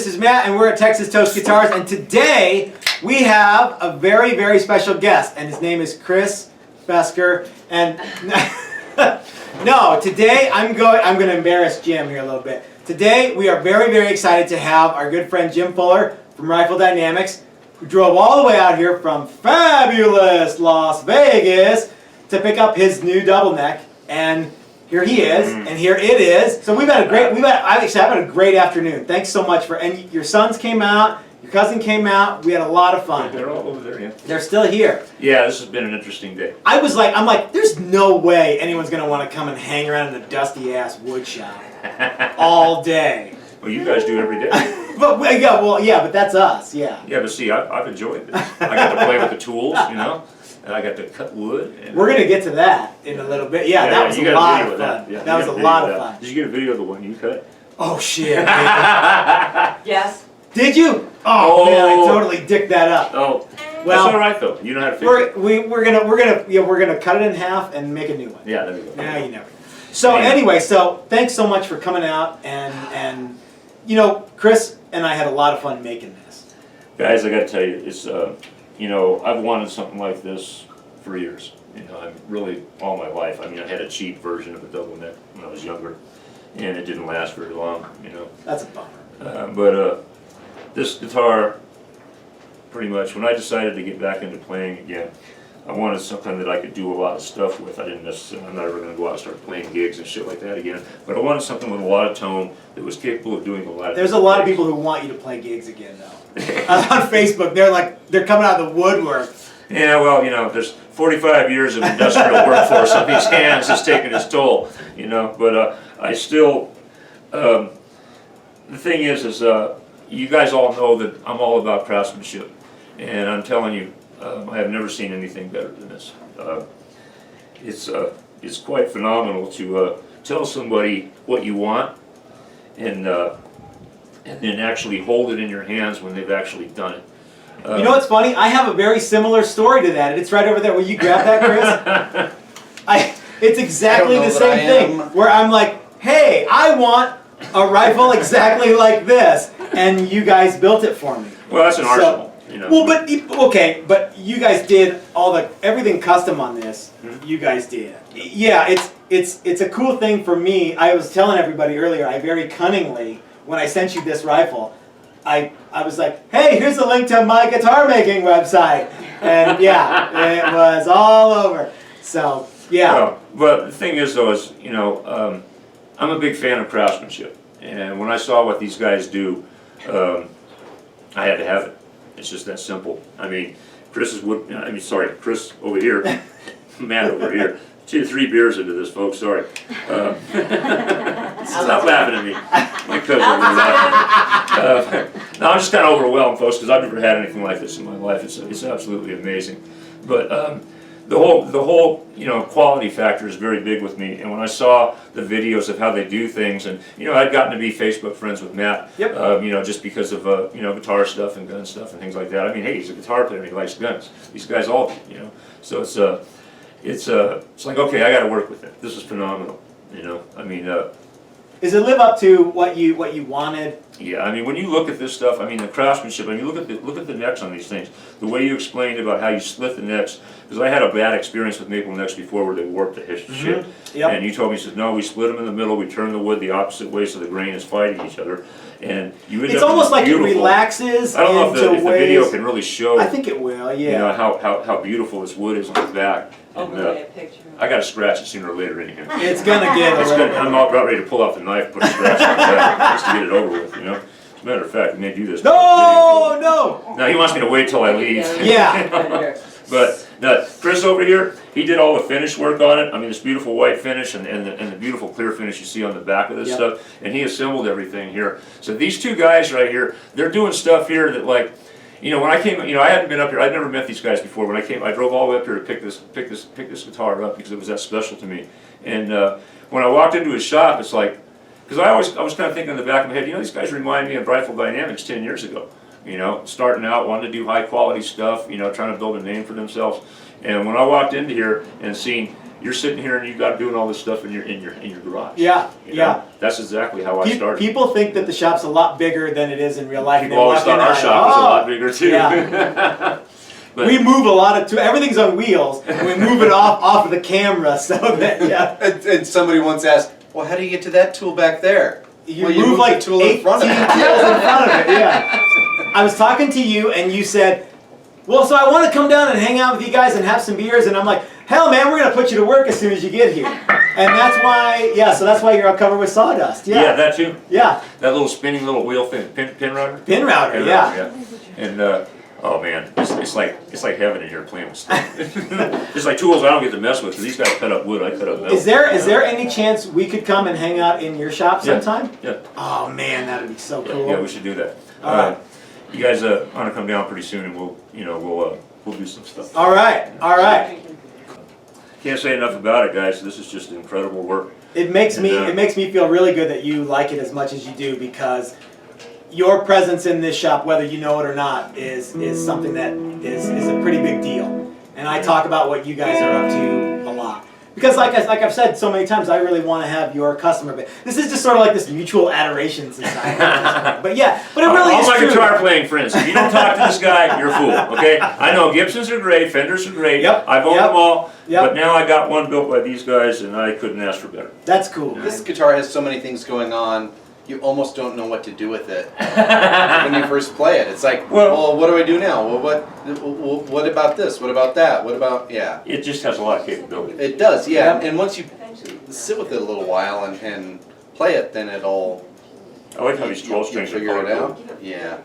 this is Matt, and we're at Texas Toast Guitars, and today we have a very, very special guest, and his name is Chris Fesker, and no, today I'm going to embarrass Jim here a little bit. Today we are very, very excited to have our good friend Jim Fuller from Rifle Dynamics, who drove all the way out here from fabulous Las Vegas to pick up his new double neck, and here he is, and here it is. So I've had a great afternoon. Thanks so much and your sons came out, your cousin came out. We had a lot of fun. They're all over there, yeah. They're still here. Yeah, this has been an interesting day. I'm like, there's no way anyone's gonna want to come and hang around in the dusty ass wood shop all day. Well, you guys do every day. But that's us, yeah. Yeah, but see, I've enjoyed this. I got to play with the tools, you know. And I got to cut wood. And we're gonna get to that in a little bit. Yeah, that was a lot of fun. That was a lot of fun. Did you get a video of the one you cut? Oh shit! Yes. Did you? Oh man, I totally dicked that up. Oh, well, that's all right though. You know how to fix it. We're gonna cut it in half and make a new one. Yeah, there we go. Yeah, you know. So anyway, thanks so much for coming out, and you know, Chris and I had a lot of fun making this. Guys, I got to tell you, it's you know, I've wanted something like this for years. You know, I'm really all my life. I mean, I had a cheap version of a double neck when I was younger, and it didn't last very long. You know. That's a bummer. But this guitar, pretty much, when I decided to get back into playing again, I wanted something that I could do a lot of stuff with. I'm not ever going to go out and start playing gigs and shit like that again. But I wanted something with a lot of tone that was capable of doing a lot of There's a lot of people who want you to play gigs again, though. On Facebook, they're coming out of the woodwork. Yeah, well, you know, there's 45 years of industrial workforce on these hands has taken its toll, you know. But I still, the thing is you guys all know that I'm all about craftsmanship, and I'm telling you, I have never seen anything better than this. It's quite phenomenal to tell somebody what you want, and then actually hold it in your hands when they've actually done it. You know what's funny? I have a very similar story to that. It's right over there. Will you grab that, Chris? It's exactly the same thing. Where I'm like, hey, I want a rifle exactly like this, and you guys built it for me. Well, that's an arsenal. You know. Well, but you guys did everything custom on this. Mm-hmm. You guys did. Yeah, it's a cool thing for me. I was telling everybody earlier, I very cunningly, when I sent you this rifle, I was like, hey, here's a link to my guitar making website. And yeah, it was all over. So, yeah. Well, but the thing is, though, is, you know, I'm a big fan of craftsmanship. And when I saw what these guys do, I had to have it. It's just that simple. I mean, Chris over here, Matt over here. 2 or 3 beers into this, folks. Sorry. Stop laughing at me. My cousin laughing. No, I'm just kind of overwhelmed, folks, because I've never had anything like this in my life. It's absolutely amazing. But the whole you know, quality factor is very big with me. And when I saw the videos of how they do things, and you know, I'd gotten to be Facebook friends with Matt. Yep. You know, just because of you know, guitar stuff and gun stuff and things like that. I mean, hey, he's a guitar player and he likes guns. These guys all do, you know. So it's like, okay, I got to work with it. This is phenomenal, you know. I mean, does it live up to what you wanted? Yeah, I mean, when you look at this stuff, I mean, the craftsmanship. I mean, look at the necks on these things. The way you explained about how you split the necks, because I had a bad experience with maple necks before where they warped the shit. Yep. And you told me, you said, no, we split them in the middle. We turn the wood the opposite way so the grain is fighting each other, and you end up. It's almost like beautiful. It relaxes. I don't know if the video can really show. I think it will. Yeah. You know how beautiful this wood is on the back. And, a picture. I got to scratch it sooner or later anyhow. It's gonna get. I'm about ready to pull out the knife, put a scratch on the back, just to get it over with. You know. As a matter of fact, we may do this. No. No, he wants me to wait till I leave. Yeah. But no, Chris over here, he did all the finish work on it. I mean, this beautiful white finish and the beautiful clear finish you see on the back of this stuff. And he assembled everything here. So these 2 guys right here, they're doing stuff here that, like, you know, when I came, you know, I hadn't been up here. I'd never met these guys before. When I came, I drove all the way up here to pick this guitar up because it was that special to me. And when I walked into his shop, it's like, because I was kind of thinking in the back of my head, you know, these guys remind me of Rifle Dynamics 10 years ago. You know, starting out, wanting to do high quality stuff, you know, trying to build a name for themselves. And when I walked into here and seen you're sitting here and you got doing all this stuff in your garage. Yeah, You know? That's exactly how I started. People think that the shop's a lot bigger than it is in real life. People always thought our shop was a lot bigger too. Yeah. But we move a lot of everything's on wheels, and we move it off of the camera so that And somebody once asked, well, how do you get to that tool back there? you Well, move like the tool in front of 18 it. tools in front of it. Yeah. I was talking to you, and you said, "Well, so I want to come down and hang out with you guys and have some beers," and I'm like, "Hell, man, we're gonna put you to work as soon as you get here." And that's why, so that's why you're covered with sawdust. yeah, that too. Yeah. That little spinning little wheel thing, pin router. Pin router, Pin yeah. router, yeah. And oh man, it's like heaven in here playing with stuff. It's like tools I don't get to mess with because these guys cut up wood, I cut up metal. Is there any chance we could come and hang out in your shop sometime? Yeah. Oh man, that'd be so cool. Yeah, we should do that. All right. You guys want to come down pretty soon, and we'll do some stuff. All right, all right. Can't say enough about it, guys. This is just incredible work. It makes me feel really good that you like it as much as you do, because your presence in this shop, whether you know it or not, is something that is a pretty big deal. And I talk about what you guys are up to a lot. Because like I've said so many times, I really want to have your customer. But this is just sort of like this mutual adoration society. But yeah, but it really is all my true. guitar playing friends, if you don't talk to this guy, you're a fool, okay? I know Gibsons are great, Fenders are great, Yep, I've owned yep, them all, yep. but now I got one built by these guys and I couldn't ask for better. That's cool. This guitar has so many things going on, you almost don't know what to do with it when you first play it. It's like, well, what do I do now? Well, what about this? What about that? What about, It just has a lot of capability. It does, yeah. Yep. And once you sit with it a little while and play it, then it'll... I like how these 12 You'll strings are figure it color out. coded. Yeah.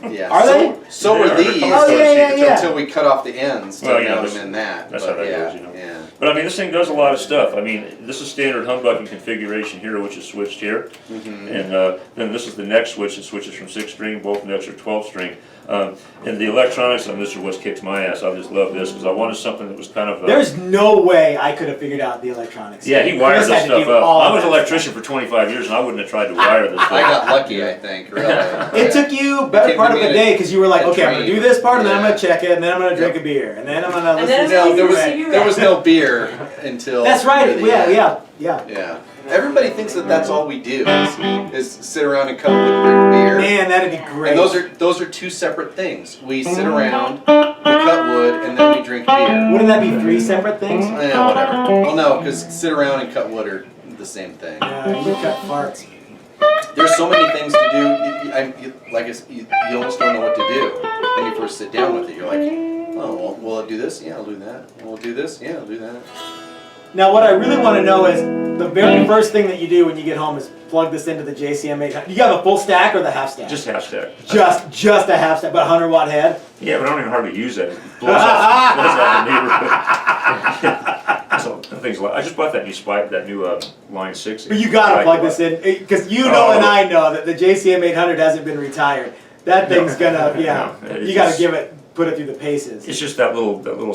Yeah. Are they? So Yeah, are they're these. color coded, Oh, yeah, so you can yeah, tell- Until we cut off the ends to Well, yeah, know that's- them in that. that's but how that yeah, goes, you know. Yeah. But I mean, this thing does a lot of stuff. I mean, this is standard humbucking configuration here, which is switched here. Mm-hmm. And then this is the neck switch. It switches from 6 string, both necks are 12 string. And the electronics on this are what kicks my ass. I just love this because I wanted something that was kind of... There's no way I could have figured out the electronics. yeah, he wired Chris this had to stuff do up. all I of was an that electrician for 25 years and I wouldn't have tried to wire this I thing. got lucky, I think, really. It took you better Came part to of me the in a- day because you were like, a okay, I'm going to do dream. this part, and then I'm Yeah. going to check it, and then I'm going to drink a beer, and then I'm going to And listen then to I'm No, gonna there was no beer until... That's right. near the Yeah, end. yeah. Yeah. Everybody thinks that that's all we do is sit around and cut wood and drink beer. Man, that'd be great. And those are two separate things. We sit around, we cut wood, and then we drink beer. Wouldn't that be 3 separate things? Whatever. Well, no, because sit around and cut wood are the same thing. You cut farts. There's so many things to do. You almost don't know what to do when you first sit down with it. You're like, oh, well, will I do this? Yeah, I'll do that. Will I do this? Yeah, I'll do that. Now, what I really want to know is the very first thing that you do when you get home is plug this into the JCM 800. You have a full stack or the half stack? Just half stack. Just a half stack, but 100-watt head. Yeah, but I don't even hardly use that. It blows out the neighborhood. So, things like, I just bought that new Line 6. But you gotta plug this in because you know and I know that the JCM 800 hasn't been retired. That thing's gonna, you gotta put it through the paces. It's just that little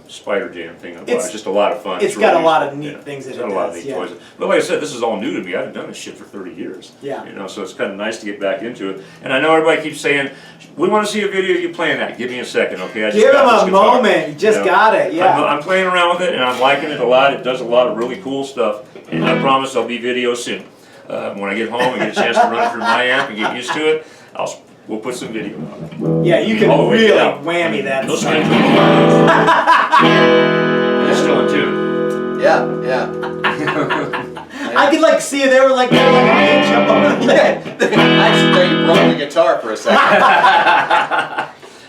spider jam thing I bought. It's just a lot of fun. It's really got a lot useful. of neat things in it. It's got a lot of neat toys. But like I said, this is all new to me. I haven't done this shit for 30 years. Yeah. You know, so it's kind of nice to get back into it. And I know everybody keeps saying, we want to see a video of you playing that. Give me a second, okay? I just Give got him this a guitar. moment. You just got it. Yeah. I'm playing around with it and I'm liking it a lot. It does a lot of really cool stuff. And I promise there'll be videos soon. When I get home and get a chance to run it through my amp and get used to it, we'll put some video on. Yeah, you can All the way really down. whammy that. Those strings are It's still in tune. Yeah. I could like see they were like a man jump over the leg. I actually thought you broke the guitar for a second.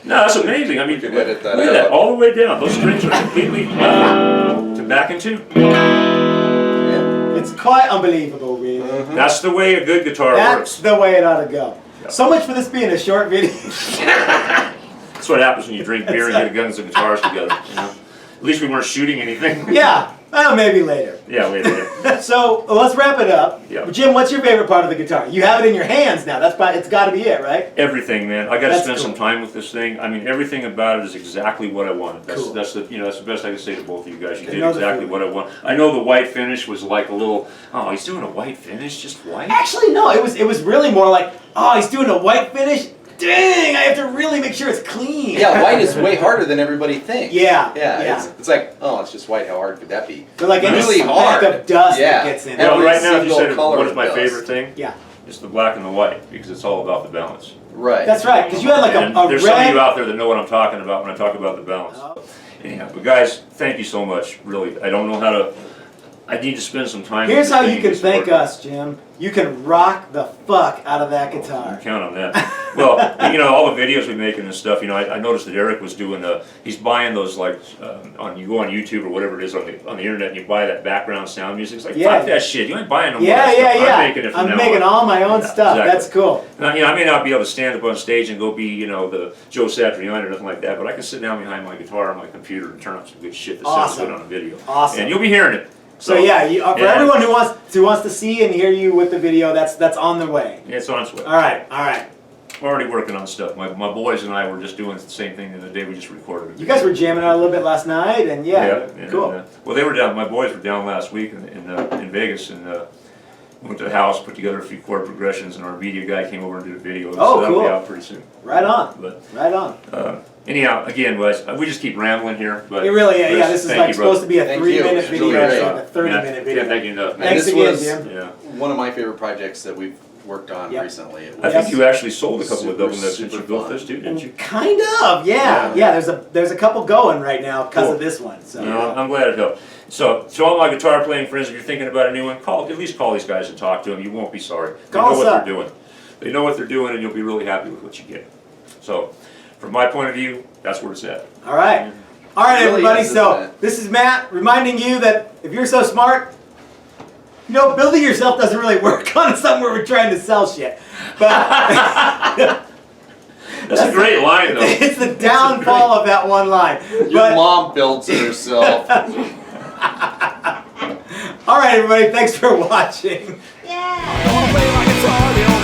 No, that's amazing. I mean, You look can edit that at that, out. all the way down. Those strings are completely to back in tune. Yeah. It's quite unbelievable, really. That's the way a good guitar That's works. the way it ought to go. Yeah. So much for this being a short video. That's what happens when you drink beer and get guns and guitars together. You know? At least we weren't shooting anything. Yeah, well, maybe later. Yeah, later. So let's wrap it up. Yeah. Jim, what's your favorite part of the guitar? You have it in your hands now. It's got to be it, right? Everything, man. I got to That's spend cool. some time with this thing. I mean, everything about it is exactly what I wanted. That's Cool. that's the best I can say to both of you guys. You did Another exactly feeling. what I want. I know the white finish was like a little. Oh, he's doing a white finish, just white. Actually, no. It was really more like, oh, he's doing a white finish. dang, I have to really make sure it's clean. Yeah, white is way harder than everybody thinks. Yeah, Yeah. yeah. It's like, oh, it's just white. How hard could that be? But like any really speck hard. of dust Yeah. that gets in. Every Well, right now, if you single said color what is my of favorite dust. thing, Yeah, it's the black and the white because it's all about the balance. Right. that's right. Because you had like And a there's some of red. you out there that know what I'm talking about when I talk about the balance. Oh. Anyhow, but guys, thank you so much. Really, I don't know how to. I need to spend some time. Here's with how this you thing can and thank support. us, Jim. You can rock the fuck out of that You guitar. can count on that. Well, you know, all the videos we make and this stuff. You know, I noticed that Eric was doing. He's buying those like on you go on YouTube or whatever it is on the internet and you buy that background sound music. It's like Yeah. fuck that shit. You ain't buying no more. Yeah, of that yeah, stuff. yeah. I'm making it from I'm now making on. all my own Yeah, stuff. exactly. That's cool. Now, you know, I may not be able to stand up on stage and go be, you know, the Joe Satriani or nothing like that, but I can sit down behind my guitar on my computer and turn up some good shit that sounds Awesome. good on a video. Awesome. And you'll be hearing it. So yeah, you, for and everyone who wants to see and hear you with the video, that's on the way. it's on its way. All right, all right. We're already working on stuff. My boys and I were just doing the same thing the day we just recorded it. You guys were jamming out a little bit last night, and yeah, and, cool. well, they were down. My boys were down last week in Vegas, and went to the house, put together a few chord progressions, and our media guy came over and did a video. Oh, so that'll cool. be out pretty soon. Right on, But right on. anyhow, again, Wes, we just keep rambling here. But It really, yeah, Chris, this is thank like you, supposed to brother. be a Thank 3-minute you. video, Really it's great. like a 30-minute video. Yeah, thank you enough. And Thanks this again, was Jim. Yeah. one of my favorite projects that we've worked on Yep. recently. It I was think you actually sold a couple of Super, double necks since you super built fun. this too, didn't you? Kind of, yeah, Yeah. yeah. There's a couple going right now because Cool. of this one. So No, I'm glad it helped. So, to all my guitar playing friends, if you're thinking about a new one, at least call these guys and talk to them. You won't be sorry. They Call know us what up. they're doing. They know what they're doing, and you'll be really happy with what you get. So, from my point of view, that's where it's at. all right, all right, It really everybody. is, So isn't it? this is Matt reminding you that if you're so smart, you know, building yourself doesn't really work on something where we're trying to sell shit. But That's a great line, though. it's the downfall of that one line. Your But mom builds it herself. all right, everybody. Thanks for watching. Yeah. I wanna play my guitar the only